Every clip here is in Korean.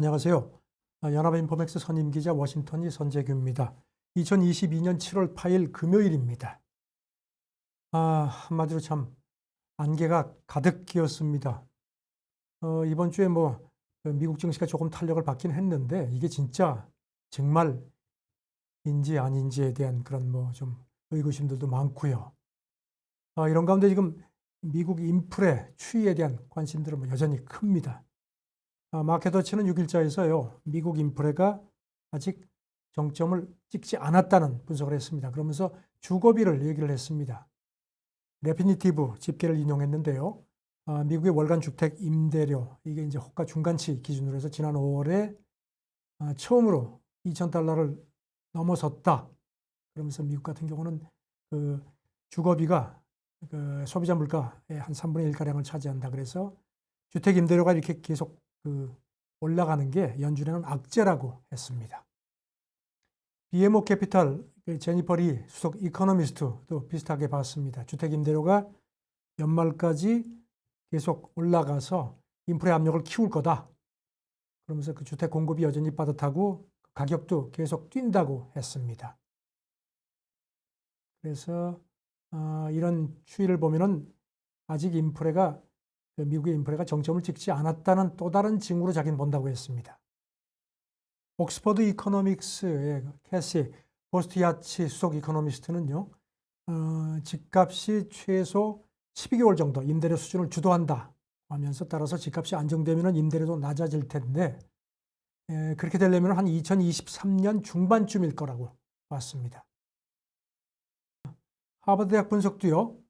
안녕하세요. 연합인포맥스 선임기자 워싱턴이 선재규입니다. 2022년 7월 8일 금요일입니다. 한마디로 참 안개가 가득 끼었습니다. 이번 주에 미국 증시가 조금 탄력을 받긴 했는데 이게 진짜 정말인지 아닌지에 대한 그런 좀 의구심들도 많고요. 이런 가운데 지금 미국 인플레 추이에 대한 관심들은 여전히 큽니다. 마켓워치는 6일자에서요, 미국 인플레가 아직 정점을 찍지 않았다는 분석을 했습니다. 그러면서 주거비를 얘기를 했습니다. 레피니티브 집계를 인용했는데요. 미국의 월간 주택 임대료, 이게 이제 호가 중간치 기준으로 해서 지난 5월에 처음으로 $2,000를 넘어섰다. 그러면서 미국 같은 경우는 그 주거비가 그 소비자 물가의 한 3분의 1가량을 차지한다. 그래서 주택 임대료가 이렇게 계속 올라가는 게 연준에는 악재라고 했습니다. BMO 캐피탈 제니퍼 리 수석 이코노미스트도 비슷하게 봤습니다. 주택 임대료가 연말까지 계속 올라가서 인플레 압력을 키울 거다. 그러면서 그 주택 공급이 여전히 빠듯하고 가격도 계속 뛴다고 했습니다. 그래서 이런 추이를 보면은 아직 미국의 인플레가 정점을 찍지 않았다는 또 다른 징후로 자기는 본다고 했습니다. 옥스퍼드 이코노믹스의 캐시 보스티아치 수석 이코노미스트는요, 집값이 최소 12개월 정도 임대료 수준을 주도한다 하면서 따라서 집값이 안정되면 임대료도 낮아질 텐데 그렇게 되려면 한 2023년 중반쯤일 거라고 봤습니다. 하버드 대학 분석도요,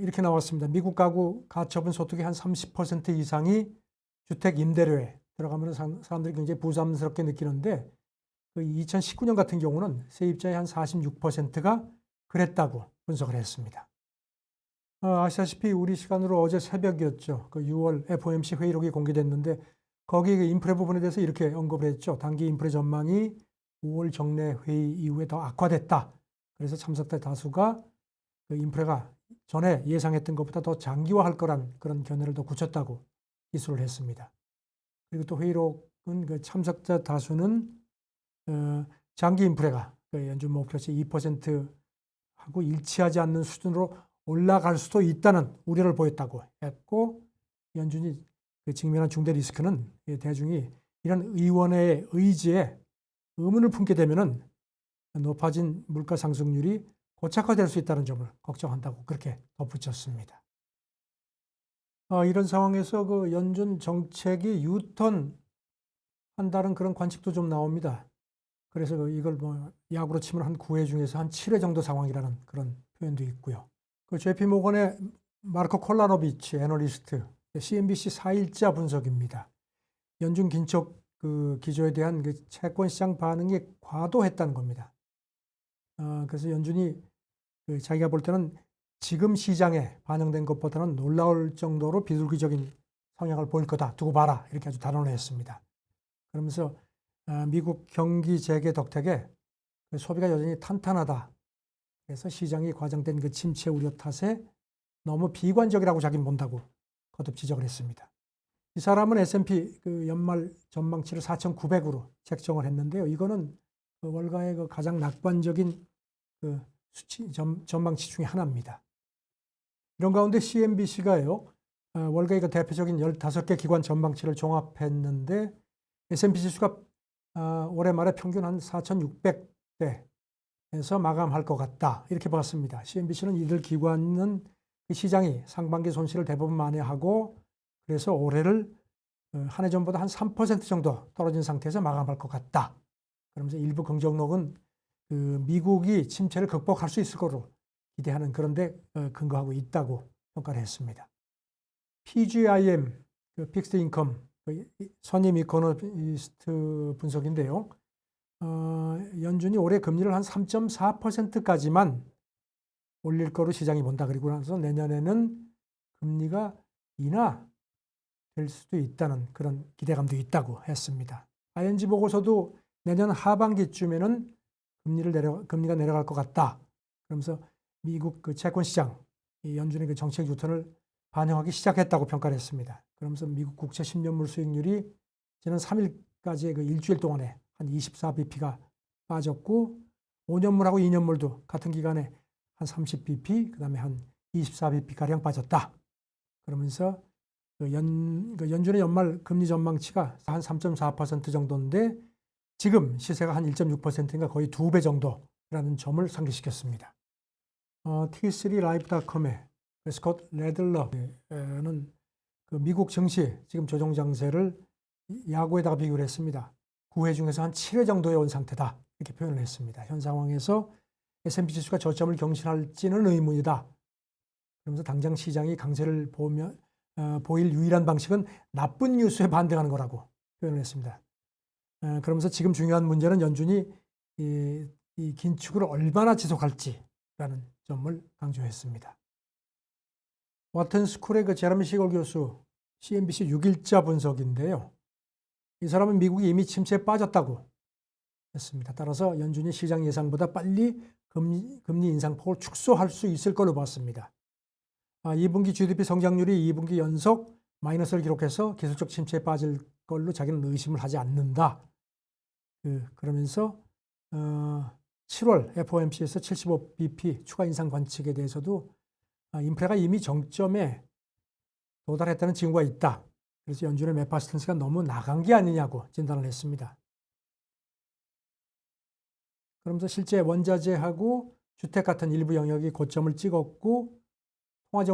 이렇게 나왔습니다. 미국 가구 가처분 소득의 한 30% 이상이 주택 임대료에 들어가면 사람들이 굉장히 부담스럽게 느끼는데 2019년 같은 경우는 세입자의 한 46%가 그랬다고 분석을 했습니다. 아시다시피 우리 시간으로 어제 새벽이었죠. 그 6월 FOMC 회의록이 공개됐는데 거기 그 인플레 부분에 대해서 이렇게 언급을 했죠. 단기 인플레 전망이 5월 정례 회의 이후에 더 악화됐다. 그래서 참석자 다수가 그 인플레가 전에 예상했던 것보다 더 장기화할 거란 그런 견해를 더 굳혔다고 기술을 했습니다. 그리고 또 회의록은 그 참석자 다수는 장기 인플레가 그 연준 목표치 2%하고 일치하지 않는 수준으로 올라갈 수도 있다는 우려를 보였다고 했고, 연준이 그 직면한 중대 리스크는 대중이 이런 의원의 의지에 의문을 품게 되면은 높아진 물가 상승률이 고착화될 수 있다는 점을 걱정한다고 그렇게 덧붙였습니다. 이런 상황에서 그 연준 정책이 유턴한다는 그런 관측도 좀 나옵니다. 그래서 이걸 야구로 치면 한 9회 중에서 한 7회 정도 상황이라는 그런 표현도 있고요. 그 JP 모건의 마르코 콜라노비치 애널리스트, CNBC 4일자 분석입니다. 연준 긴축 그 기조에 대한 그 채권 시장 반응이 과도했다는 겁니다. 그래서 연준이 자기가 볼 때는 지금 시장에 반영된 것보다는 놀라울 정도로 비둘기적인 성향을 보일 거다. 두고 봐라. 이렇게 아주 단언을 했습니다. 그러면서 미국 경기 재개 덕택에 소비가 여전히 탄탄하다. 그래서 시장이 과장된 그 침체 우려 탓에 너무 비관적이라고 자기는 본다고 거듭 지적을 했습니다. 이 사람은 S&P 그 연말 전망치를 4,900으로 책정을 했는데요. 이거는 그 월가의 그 가장 낙관적인 그 수치 전망치 중에 하나입니다. 이런 가운데 CNBC가요, 월가의 그 대표적인 15개 기관 전망치를 종합했는데 S&P 지수가 올해 말에 평균 한 4,600대에서 마감할 것 같다. 이렇게 봤습니다. CNBC는 이들 기관은 시장이 상반기 손실을 대부분 만회하고 그래서 올해를 한 해 전보다 한 3% 정도 떨어진 상태에서 마감할 것 같다. 그러면서 일부 긍정록은 그 미국이 침체를 극복할 수 있을 거로 기대하는 그런데 근거하고 있다고 평가를 했습니다. PGIM, 그 픽스드 인컴 선임 이코노미스트 분석인데요. 연준이 올해 금리를 한 3.4%까지만 올릴 거로 시장이 본다. 그리고 나서 내년에는 금리가 인하될 수도 있다는 그런 기대감도 있다고 했습니다. ING 보고서도 내년 하반기쯤에는 금리가 내려갈 것 같다. 그러면서 미국 그 채권 시장, 연준의 그 정책 유턴을 반영하기 시작했다고 평가를 했습니다. 그러면서 미국 국채 10년물 수익률이 지난 3일까지의 그 일주일 동안에 한 24bp가 빠졌고 5년물하고 2년물도 같은 기간에 한 30bp, 그다음에 한 24bp가량 빠졌다. 그러면서 연준의 연말 금리 전망치가 한 3.4% 정도인데 지금 시세가 한 1.6%인가 거의 2배 정도라는 점을 상기시켰습니다. T3 라이프닷컴의 스콧 레들러는 그 미국 증시 지금 조정 장세를 야구에다가 비교를 했습니다. 9회 중에서 한 7회 정도에 온 상태다. 이렇게 표현을 했습니다. 현 상황에서 S&P 지수가 저점을 경신할지는 의문이다. 그러면서 당장 시장이 강세를 보일 유일한 방식은 나쁜 뉴스에 반등하는 거라고 표현을 했습니다. 그러면서 지금 중요한 문제는 연준이 이 긴축을 얼마나 지속할지라는 점을 강조했습니다. 워튼 스쿨의 그 제러미 시걸 교수 CNBC 6일자 분석인데요. 이 사람은 미국이 이미 침체에 빠졌다고 했습니다. 따라서 연준이 시장 예상보다 빨리 금리 인상폭을 축소할 수 있을 걸로 봤습니다. 2분기 GDP 성장률이 2분기 연속 마이너스를 기록해서 기술적 침체에 빠질 걸로 자기는 의심을 하지 않는다. 그러면서 7월 FOMC에서 75bp 추가 인상 관측에 대해서도 인플레가 이미 정점에 도달했다는 징후가 있다. 그래서 연준의 매파 스탠스가 너무 나간 게 아니냐고 진단을 했습니다. 그러면서 실제 원자재하고 주택 같은 일부 영역이 고점을 찍었고 통화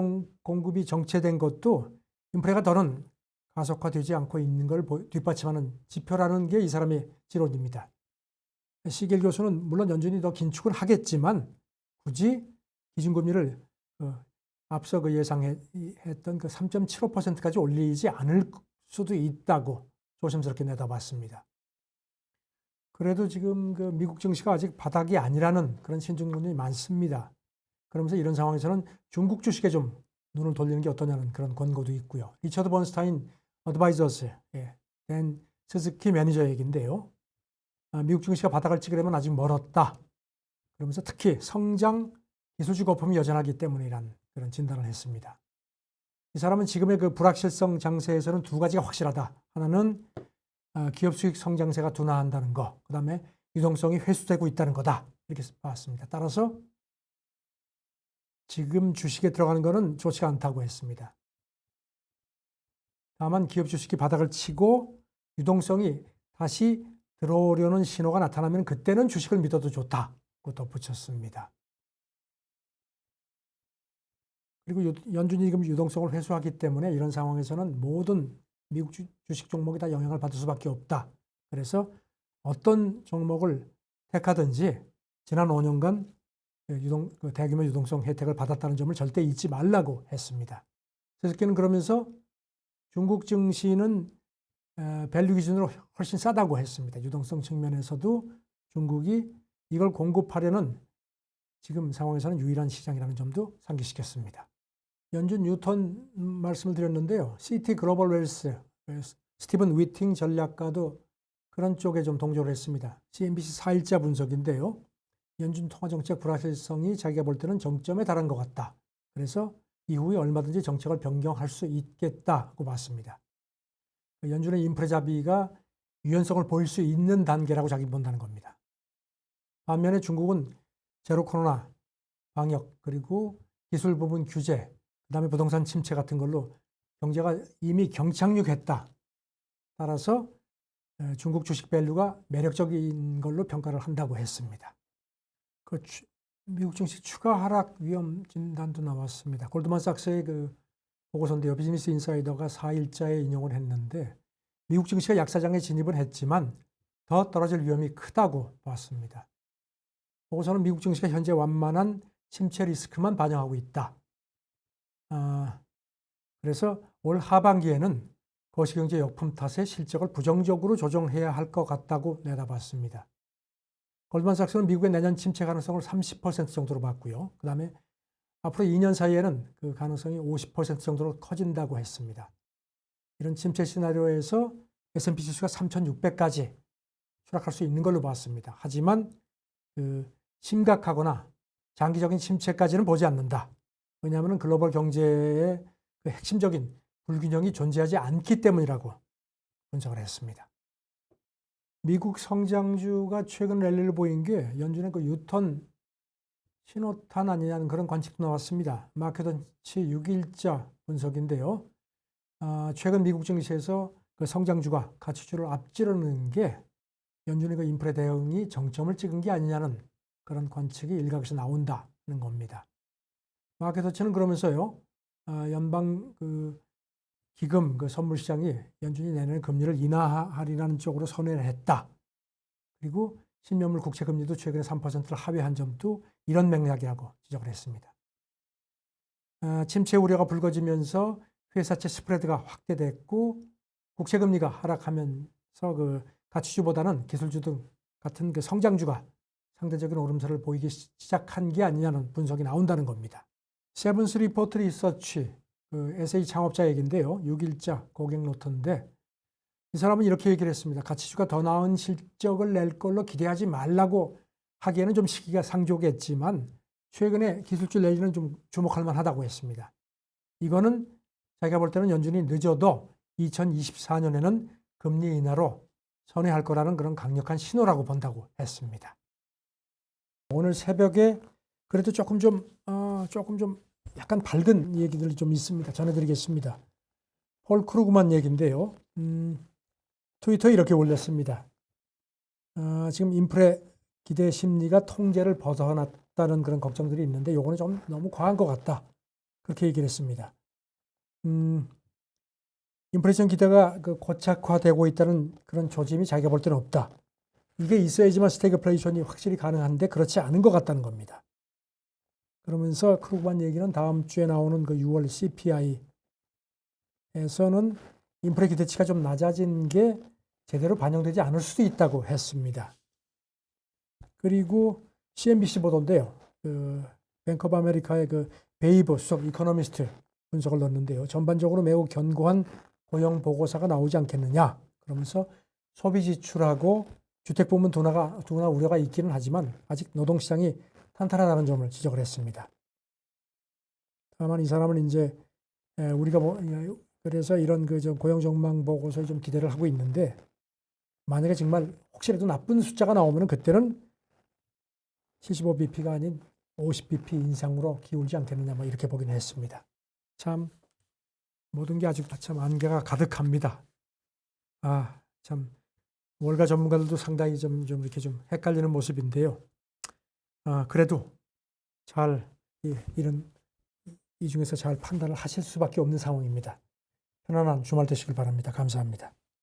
공급이 정체된 것도 인플레가 더는 가속화되지 않고 있는 걸 뒷받침하는 지표라는 게 이 사람의 지론입니다. 시겔 교수는 물론 연준이 더 긴축을 하겠지만 굳이 기준금리를 앞서 그 예상했던 그 3.75%까지 올리지 않을 수도 있다고 조심스럽게 내다봤습니다. 그래도 지금 그 미국 증시가 아직 바닥이 아니라는 그런 신중론이 많습니다. 그러면서 이런 상황에서는 중국 주식에 좀 눈을 돌리는 게 어떠냐는 그런 권고도 있고요. 리처드 번스타인 어드바이저스의 댄 스즈키 매니저 얘기인데요. 미국 증시가 바닥을 찍으려면 아직 멀었다. 그러면서 특히 성장 기술주 거품이 여전하기 때문이란 그런 진단을 했습니다. 이 사람은 지금의 그 불확실성 장세에서는 두 가지가 확실하다. 하나는 기업 수익 성장세가 둔화한다는 거, 그 다음에 유동성이 회수되고 있다는 거다. 이렇게 봤습니다. 따라서 지금 주식에 들어가는 것은 좋지가 않다고 했습니다. 다만 기업 주식이 바닥을 치고 유동성이 다시 들어오려는 신호가 나타나면 그때는 주식을 믿어도 좋다고 덧붙였습니다. 그리고 연준이 지금 유동성을 회수하기 때문에 이런 상황에서는 모든 미국 주식 종목이 다 영향을 받을 수밖에 없다. 그래서 어떤 종목을 택하든지 지난 5년간 대규모 유동성 혜택을 받았다는 점을 절대 잊지 말라고 했습니다. 스즈키는 그러면서 중국 증시는 밸류 기준으로 훨씬 싸다고 했습니다. 유동성 측면에서도 중국이 이걸 공급하려는 지금 상황에서는 유일한 시장이라는 점도 상기시켰습니다. 연준 뉴턴 말씀을 드렸는데요. CT 글로벌 웰스, 스티븐 위팅 전략가도 그런 쪽에 좀 동조를 했습니다. CNBC 4일자 분석인데요. 연준 통화정책 불확실성이 자기가 볼 때는 정점에 달한 것 같다. 그래서 이후에 얼마든지 정책을 변경할 수 있겠다고 봤습니다. 연준의 인플레 잡이가 유연성을 보일 수 있는 단계라고 자기 본다는 겁니다. 반면에 중국은 제로 코로나 방역 그리고 기술 부분 규제, 그다음에 부동산 침체 같은 걸로 경제가 이미 경착륙했다. 따라서 중국 주식 밸류가 매력적인 걸로 평가를 한다고 했습니다. 미국 증시 추가 하락 위험 진단도 나왔습니다. 골드만삭스의 그 보고서인데요. 비즈니스 인사이더가 4일자에 인용을 했는데 미국 증시가 약사장에 진입은 했지만 더 떨어질 위험이 크다고 봤습니다. 보고서는 미국 증시가 현재 완만한 침체 리스크만 반영하고 있다. 그래서 올 하반기에는 거시경제 역풍 탓에 실적을 부정적으로 조정해야 할 것 같다고 내다봤습니다. 골드만삭스는 미국의 내년 침체 가능성을 30% 정도로 봤고요. 그 다음에 앞으로 2년 사이에는 그 가능성이 50% 정도로 커진다고 했습니다. 이런 침체 시나리오에서 S&P 지수가 3,600까지 추락할 수 있는 걸로 봤습니다. 하지만 심각하거나 장기적인 침체까지는 보지 않는다. 왜냐하면 글로벌 경제의 그 핵심적인 불균형이 존재하지 않기 때문이라고 분석을 했습니다. 미국 성장주가 최근 랠리를 보인 게 연준의 그 유턴 신호탄 아니냐는 그런 관측도 나왔습니다. 마켓워치 6일자 분석인데요. 최근 미국 증시에서 그 성장주가 가치주를 앞지르는 게 연준의 그 인플레 대응이 정점을 찍은 게 아니냐는 그런 관측이 일각에서 나온다는 겁니다. 마켓워치는 그러면서요, 연방 그 기금 그 선물 시장이 연준이 내년에 금리를 인하하리라는 쪽으로 선회를 했다. 그리고 신명물 국채 금리도 최근에 3%를 하회한 점도 이런 맥락이라고 지적을 했습니다. 침체 우려가 불거지면서 회사채 스프레드가 확대됐고 국채 금리가 하락하면서 그 가치주보다는 기술주 등 같은 그 성장주가 상대적인 오름세를 보이기 시작한 게 아니냐는 분석이 나온다는 겁니다. 세븐스 리포트 리서치 그 SA 창업자 얘기인데요. 6일자 고객 노트인데 이 사람은 이렇게 얘기를 했습니다. 가치주가 더 나은 실적을 낼 걸로 기대하지 말라고 하기에는 좀 시기가 상조겠지만 최근에 기술주 랠리는 좀 주목할 만하다고 했습니다. 이거는 자기가 볼 때는 연준이 늦어도 2024년에는 금리 인하로 선회할 거라는 그런 강력한 신호라고 본다고 했습니다. 오늘 새벽에 그래도 조금 좀 약간 밝은 얘기들이 좀 있습니다. 전해드리겠습니다. 폴 크루그만 얘기인데요. 트위터에 이렇게 올렸습니다. 지금 인플레 기대 심리가 통제를 벗어났다는 그런 걱정들이 있는데 요거는 좀 너무 과한 것 같다. 그렇게 얘기를 했습니다. 인플레이션 기대가 그 고착화되고 있다는 그런 조짐이 자기가 볼 때는 없다. 이게 있어야지만 스태그플레이션이 확실히 가능한데 그렇지 않은 것 같다는 겁니다. 그러면서 크루그만 얘기는 다음 주에 나오는 그 6월 CPI에서는 인플레 기대치가 좀 낮아진 게 제대로 반영되지 않을 수도 있다고 했습니다. 그리고 CNBC 보도인데요. 그 뱅크 오브 아메리카의 그 베이버 수석 이코노미스트 분석을 넣었는데요. 전반적으로 매우 견고한 고용 보고서가 나오지 않겠느냐. 그러면서 소비 지출하고 주택 부문 둔화 우려가 있기는 하지만 아직 노동시장이 탄탄하다는 점을 지적을 했습니다. 다만 이 사람은 이제 우리가 그래서 이런 그 고용 전망 보고서에 좀 기대를 하고 있는데 만약에 정말 혹시라도 나쁜 숫자가 나오면 그때는 75bp가 아닌 50bp 인상으로 기울지 않겠느냐 뭐 이렇게 보기는 했습니다. 참 모든 게 아주 참 안개가 가득합니다. 참 월가 전문가들도 상당히 좀 이렇게 좀 헷갈리는 모습인데요. 그래도 잘 이 중에서 잘 판단을 하실 수밖에 없는 상황입니다. 편안한 주말 되시길 바랍니다. 감사합니다.